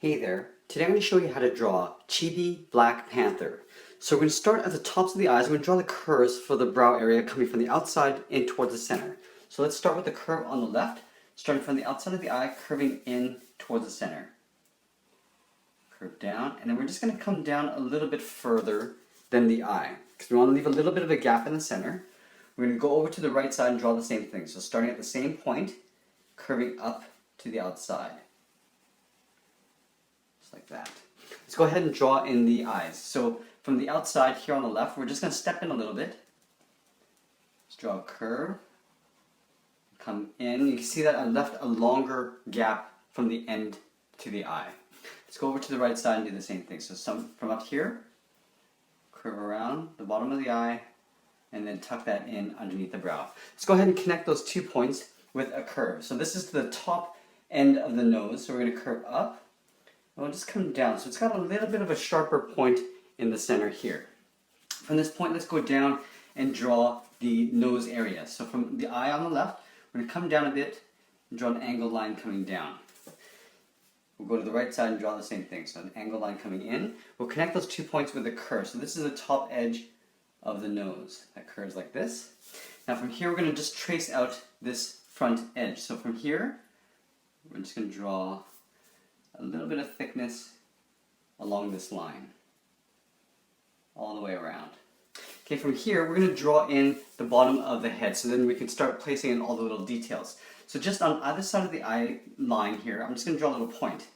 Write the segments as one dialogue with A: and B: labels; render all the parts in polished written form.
A: Hey there, today I'm going to show you how to draw Chibi Black Panther. So we're going to start at the tops of the eyes. We're going to draw the curves for the brow area coming from the outside in towards the center. So let's start with the curve on the left, starting from the outside of the eye, curving in towards the center. Curve down, and then we're just going to come down a little bit further than the eye, because we want to leave a little bit of a gap in the center. We're going to go over to the right side and draw the same thing. So starting at the same point, curving up to the outside. Like that. Let's go ahead and draw in the eyes. So from the outside here on the left, we're just going to step in a little bit. Let's draw a curve. Come in. You can see that I left a longer gap from the end to the eye. Let's go over to the right side and do the same thing. So from up here, curve around the bottom of the eye, and then tuck that in underneath the brow. Let's go ahead and connect those 2 points with a curve. So this is the top end of the nose. So we're going to curve up. We'll just come down. So it's got a little bit of a sharper point in the center here. From this point, let's go down and draw the nose area. So from the eye on the left, we're going to come down a bit and draw an angled line coming down. We'll go to the right side and draw the same thing. So an angled line coming in. We'll connect those 2 points with a curve. So this is the top edge of the nose. That curves like this. Now from here, we're going to just trace out this front edge. So from here, we're just going to draw a little bit of thickness along this line, all the way around. Okay, from here we're going to draw in the bottom of the head, so then we can start placing in all the little details. So just on either side of the eye line here, I'm just going to draw a little point,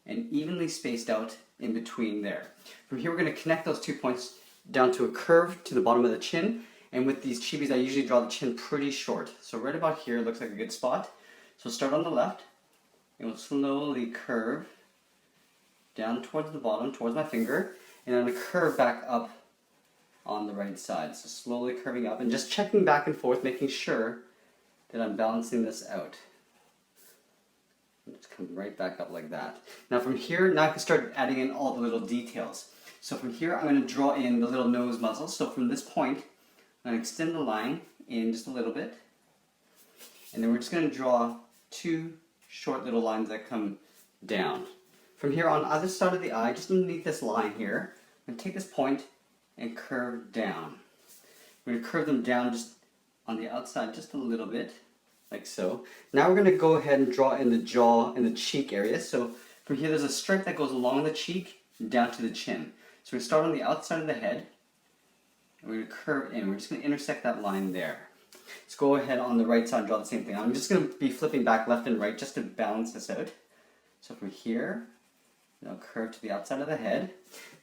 A: and evenly spaced out in between there. From here we're going to connect those 2 points down to a curve to the bottom of the chin, and with these chibis I usually draw the chin pretty short. So right about here looks like a good spot. So start on the left, and we'll slowly curve down towards the bottom, towards my finger, and I'm going to curve back up on the right side. So slowly curving up and just checking back and forth, making sure that I'm balancing this out. Just come right back up like that. Now from here, now I can start adding in all the little details. So from here, I'm going to draw in the little nose muscles. So from this point, I'm going to extend the line in just a little bit, and then we're just going to draw 2 short little lines that come down. From here on either side of the eye, just underneath this line here, I'm going to take this point and curve down. We're going to curve them down just on the outside just a little bit, like so. Now we're going to go ahead and draw in the jaw and the cheek area. So from here there's a stripe that goes along the cheek down to the chin. So we start on the outside of the head, and we're going to curve in. We're just going to intersect that line there. Let's go ahead on the right side and draw the same thing. I'm just going to be flipping back left and right just to balance this out. So from here, I'll curve to the outside of the head.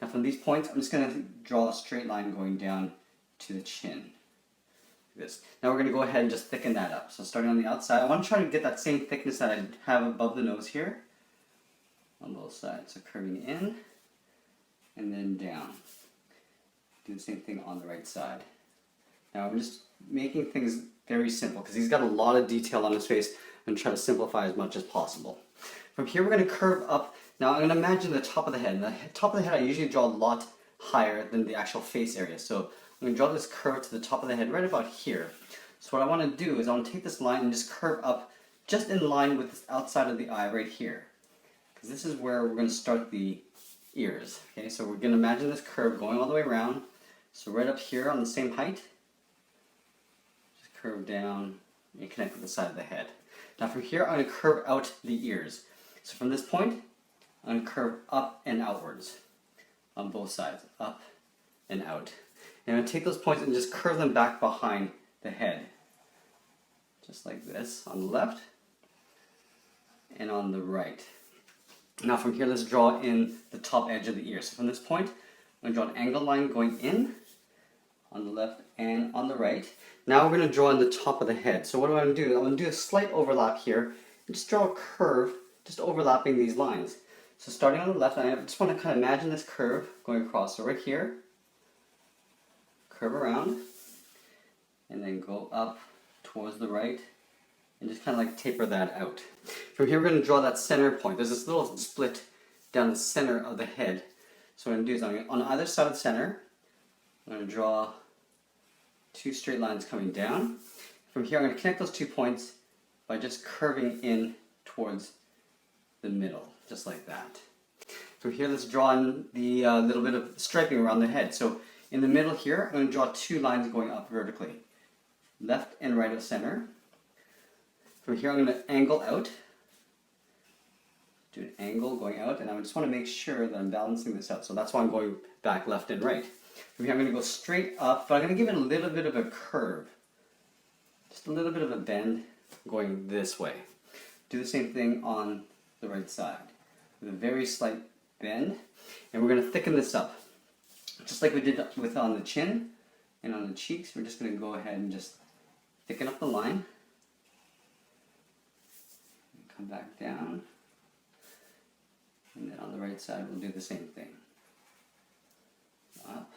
A: Now from these points, I'm just going to draw a straight line going down to the chin. Like this. Now we're going to go ahead and just thicken that up. So starting on the outside, I want to try to get that same thickness that I have above the nose here on both sides. So curving in and then down. Do the same thing on the right side. Now I'm just making things very simple because he's got a lot of detail on his face. I'm going to try to simplify as much as possible. From here we're going to curve up. Now I'm going to imagine the top of the head. And the top of the head I usually draw a lot higher than the actual face area. So I'm going to draw this curve to the top of the head right about here. So what I want to do is I want to take this line and just curve up just in line with the outside of the eye right here. Because this is where we're going to start the ears. Okay, so we're going to imagine this curve going all the way around. So right up here on the same height, just curve down and connect with the side of the head. Now from here I'm going to curve out the ears. So from this point, I'm going to curve up and outwards on both sides, up and out. And I'm going to take those points and just curve them back behind the head, just like this on the left and on the right. Now from here, let's draw in the top edge of the ear. So from this point, I'm going to draw an angled line going in on the left and on the right. Now we're going to draw in the top of the head. So what I'm going to do, I'm going to do a slight overlap here and just draw a curve just overlapping these lines. So starting on the left, I just want to kind of imagine this curve going across. So right here, curve around, and then go up towards the right, and just kind of like taper that out. From here, we're going to draw that center point. There's this little split down the center of the head. So what I'm going to do is on either side of the center, I'm going to draw 2 straight lines coming down. From here, I'm going to connect those 2 points by just curving in towards the middle, just like that. From here, let's draw in the little bit of striping around the head. So in the middle here, I'm going to draw 2 lines going up vertically. Left and right of center. From here, I'm going to angle out. Do an angle going out, and I just want to make sure that I'm balancing this out. So that's why I'm going back left and right. From here, I'm going to go straight up, but I'm going to give it a little bit of a curve. Just a little bit of a bend going this way. Do the same thing on the right side with a very slight bend, and we're going to thicken this up. Just like we did with on the chin and on the cheeks, we're just going to go ahead and just thicken up the line. Come back down. And then on the right side, we'll do the same thing. Up.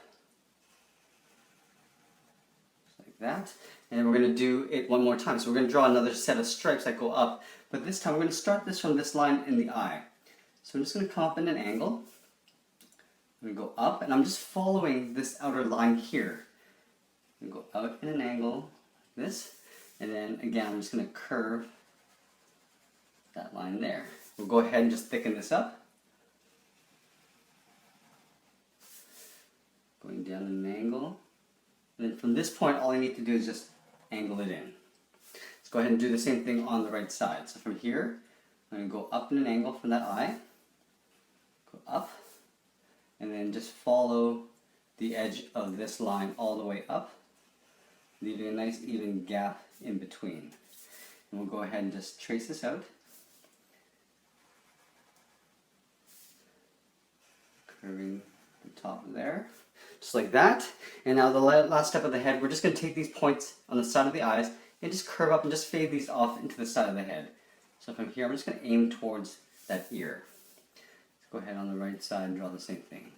A: Just like that. And we're going to do it one more time. So we're going to draw another set of stripes that go up. But this time, we're going to start this from this line in the eye. So I'm just going to come up in an angle. I'm going to go up, and I'm just following this outer line here. I'm going to go out in an angle, this. And then, again, I'm just going to curve that line there. We'll go ahead and just thicken this up. Going down in an angle. And then from this point, all I need to do is just angle it in. Let's go ahead and do the same thing on the right side. So from here, I'm going to go up in an angle from that eye. Go up. And then just follow the edge of this line all the way up, leaving a nice even gap in between. And we'll go ahead and just trace this out. Curving the top there, just like that. And now the last step of the head, we're just going to take these points on the side of the eyes and just curve up and just fade these off into the side of the head. So from here, I'm just going to aim towards that ear. Let's go ahead on the right side and draw the same thing.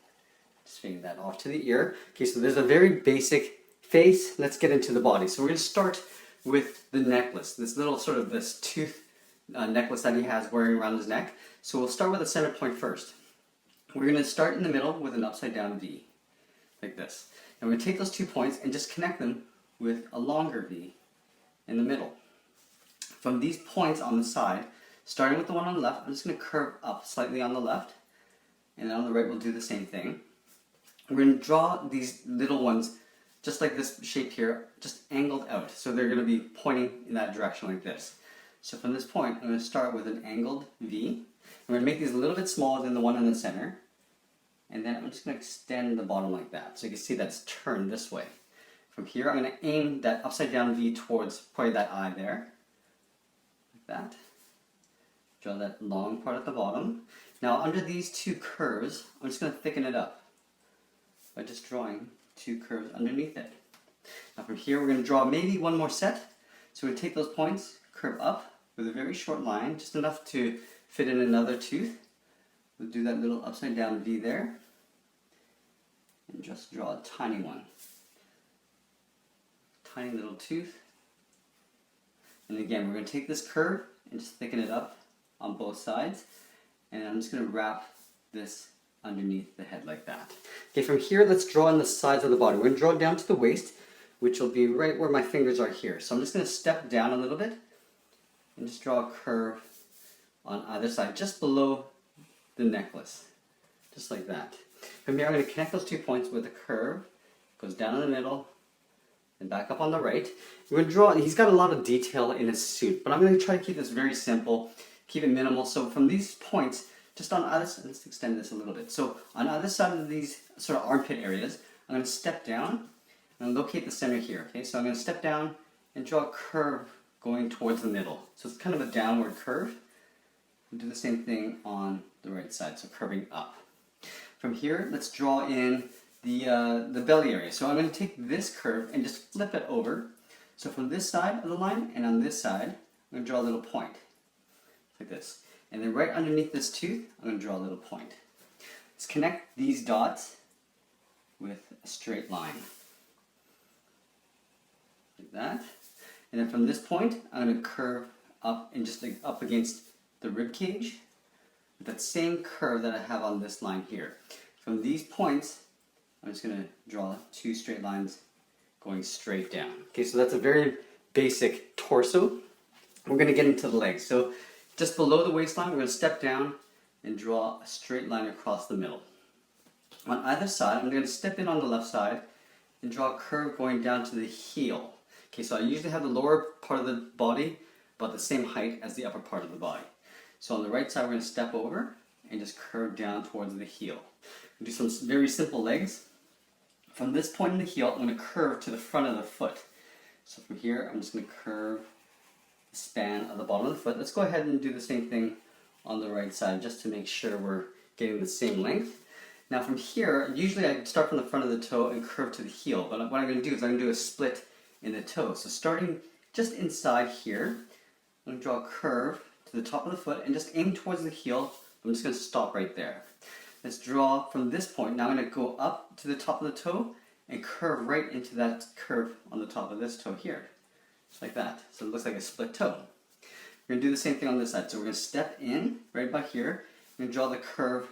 A: Just fade that off to the ear. Okay, so there's a very basic face. Let's get into the body. So we're going to start with the necklace, this little sort of this tooth necklace that he has wearing around his neck. So we'll start with the center point first. We're going to start in the middle with an upside down V, like this. And we're going to take those 2 points and just connect them with a longer V in the middle. From these points on the side, starting with the one on the left, I'm just going to curve up slightly on the left, and then on the right we'll do the same thing. We're going to draw these little ones just like this shape here, just angled out. So they're going to be pointing in that direction like this. So from this point, I'm going to start with an angled V. I'm going to make these a little bit smaller than the one in the center. And then I'm just going to extend the bottom like that. So you can see that's turned this way. From here, I'm going to aim that upside down V towards probably that eye there. Like that. Draw that long part at the bottom. Now under these 2 curves, I'm just going to thicken it up by just drawing 2 curves underneath it. Now from here, we're going to draw maybe one more set. So we take those points, curve up with a very short line, just enough to fit in another tooth. We'll do that little upside down V there. And just draw a tiny one. Tiny little tooth. And again, we're going to take this curve and just thicken it up on both sides. And I'm just going to wrap this underneath the head like that. Okay, from here, let's draw in the sides of the body. We're going to draw down to the waist, which will be right where my fingers are here. So I'm just going to step down a little bit and just draw a curve on either side, just below the necklace, just like that. From here, I'm going to connect those 2 points with a curve, goes down in the middle, and back up on the right. We're going to draw, he's got a lot of detail in his suit, but I'm going to try to keep this very simple, keep it minimal. So from these points, just on either side, let's extend this a little bit. So on either side of these sort of armpit areas, I'm going to step down and locate the center here. Okay, so I'm going to step down and draw a curve going towards the middle. So it's kind of a downward curve. And do the same thing on the right side, so curving up. From here, let's draw in the belly area. So I'm going to take this curve and just flip it over. So from this side of the line and on this side, I'm going to draw a little point, like this. And then right underneath this tooth, I'm going to draw a little point. Let's connect these dots with a straight line, like that. And then from this point, I'm going to curve up and just like up against the rib cage with that same curve that I have on this line here. From these points, I'm just going to draw 2 straight lines going straight down. Okay, so that's a very basic torso. We're going to get into the legs. So just below the waistline, we're going to step down and draw a straight line across the middle. On either side, I'm going to step in on the left side and draw a curve going down to the heel. Okay, so I usually have the lower part of the body about the same height as the upper part of the body. So on the right side, we're going to step over and just curve down towards the heel. We'll do some very simple legs. From this point in the heel, I'm going to curve to the front of the foot. So from here, I'm just going to curve the span of the bottom of the foot. Let's go ahead and do the same thing on the right side just to make sure we're getting the same length. Now from here, usually I start from the front of the toe and curve to the heel, but what I'm going to do is I'm going to do a split in the toe. So starting just inside here, I'm going to draw a curve to the top of the foot and just aim towards the heel. I'm just going to stop right there. Let's draw from this point. Now I'm going to go up to the top of the toe and curve right into that curve on the top of this toe here. Just like that. So it looks like a split toe. We're going to do the same thing on this side. So we're going to step in right about here and draw the curve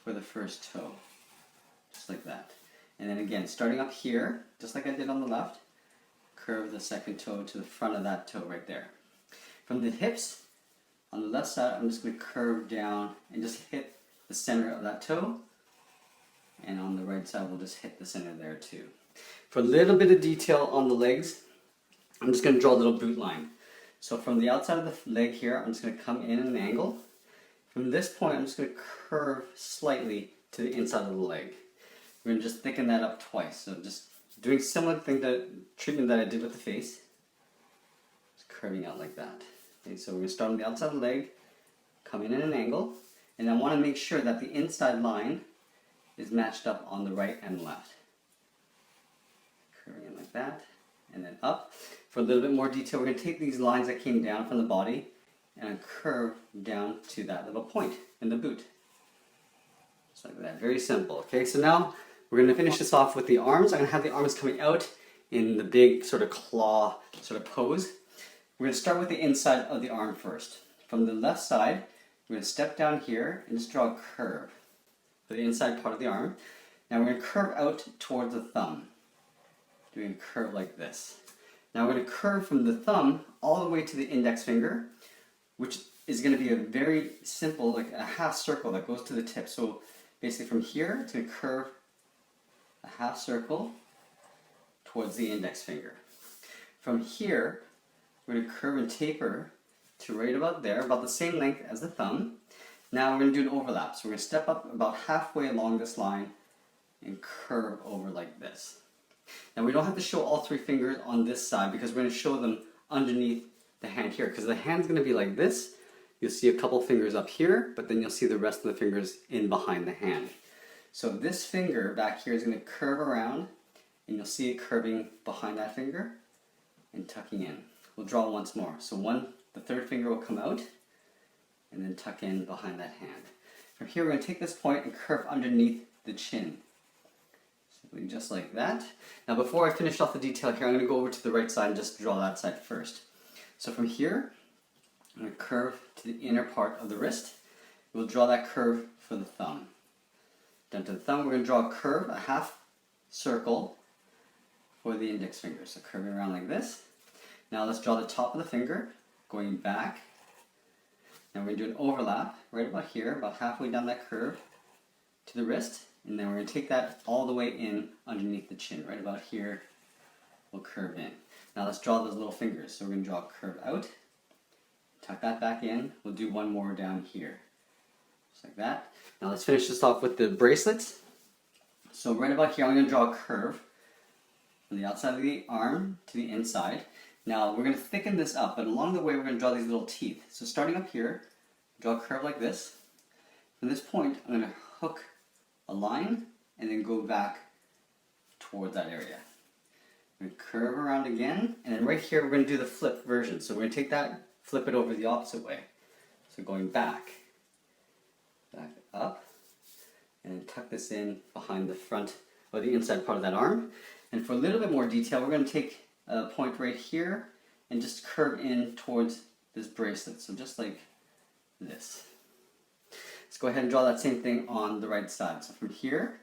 A: for the first toe. Just like that. And then again, starting up here, just like I did on the left, curve the second toe to the front of that toe right there. From the hips, on the left side, I'm just going to curve down and just hit the center of that toe. And on the right side, we'll just hit the center there too. For a little bit of detail on the legs, I'm just going to draw a little boot line. So from the outside of the leg here, I'm just going to come in at an angle. From this point, I'm just going to curve slightly to the inside of the leg. We're going to just thicken that up twice. So just doing similar treatment that I did with the face. Just curving out like that. Okay, so we're going to start on the outside of the leg, come in at an angle, and I want to make sure that the inside line is matched up on the right and left. Curving in like that, and then up. For a little bit more detail, we're going to take these lines that came down from the body and curve down to that little point in the boot. Just like that. Very simple. Okay, so now we're going to finish this off with the arms. I'm going to have the arms coming out in the big sort of claw sort of pose. We're going to start with the inside of the arm first. From the left side, we're going to step down here and just draw a curve for the inside part of the arm. Now we're going to curve out towards the thumb. Doing a curve like this. Now we're going to curve from the thumb all the way to the index finger, which is going to be a very simple, like a half circle that goes to the tip. So basically from here, it's going to curve a half circle towards the index finger. From here, we're going to curve and taper to right about there, about the same length as the thumb. Now we're going to do an overlap. So we're going to step up about halfway along this line and curve over like this. Now we don't have to show all three fingers on this side because we're going to show them underneath the hand here, because the hand's going to be like this. You'll see a couple fingers up here, but then you'll see the rest of the fingers in behind the hand. So this finger back here is going to curve around, and you'll see it curving behind that finger and tucking in. We'll draw once more. So the third finger will come out and then tuck in behind that hand. From here, we're going to take this point and curve underneath the chin. Simply just like that. Now before I finish off the detail here, I'm going to go over to the right side and just draw that side first. So from here, I'm going to curve to the inner part of the wrist. We'll draw that curve for the thumb. Down to the thumb, we're going to draw a curve, a half circle for the index finger. So curving around like this. Now let's draw the top of the finger, going back. Now we're going to do an overlap right about here, about halfway down that curve to the wrist. And then we're going to take that all the way in underneath the chin, right about here. We'll curve in. Now let's draw those little fingers. So we're going to draw a curve out, tuck that back in. We'll do one more down here, just like that. Now let's finish this off with the bracelets. So right about here, I'm going to draw a curve from the outside of the arm to the inside. Now we're going to thicken this up, but along the way we're going to draw these little teeth. So starting up here, draw a curve like this. From this point, I'm going to hook a line and then go back towards that area. We're going to curve around again, and then right here we're going to do the flip version. So we're going to take that, flip it over the opposite way. So going back up, and then tuck this in behind the front or the inside part of that arm. And for a little bit more detail, we're going to take a point right here and just curve in towards this bracelet. So just like this. Let's go ahead and draw that same thing on the right side. So from here,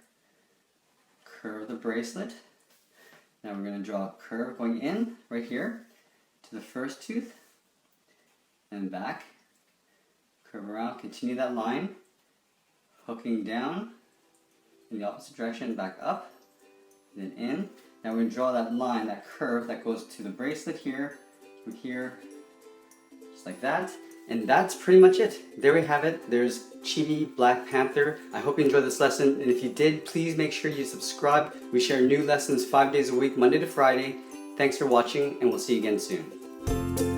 A: curve the bracelet. Now we're going to draw a curve going in right here to the first tooth and back. curve around, continue that line, hooking down in the opposite direction, back up, then in. Now we're going to draw that line, that curve that goes to the bracelet here, from here, just like that. And that's pretty much it. There we have it. There's Chibi Black Panther. I hope you enjoyed this lesson, and if you did, please make sure you subscribe. We share new lessons 5 days a week, Monday to Friday. Thanks for watching, and we'll see you again soon.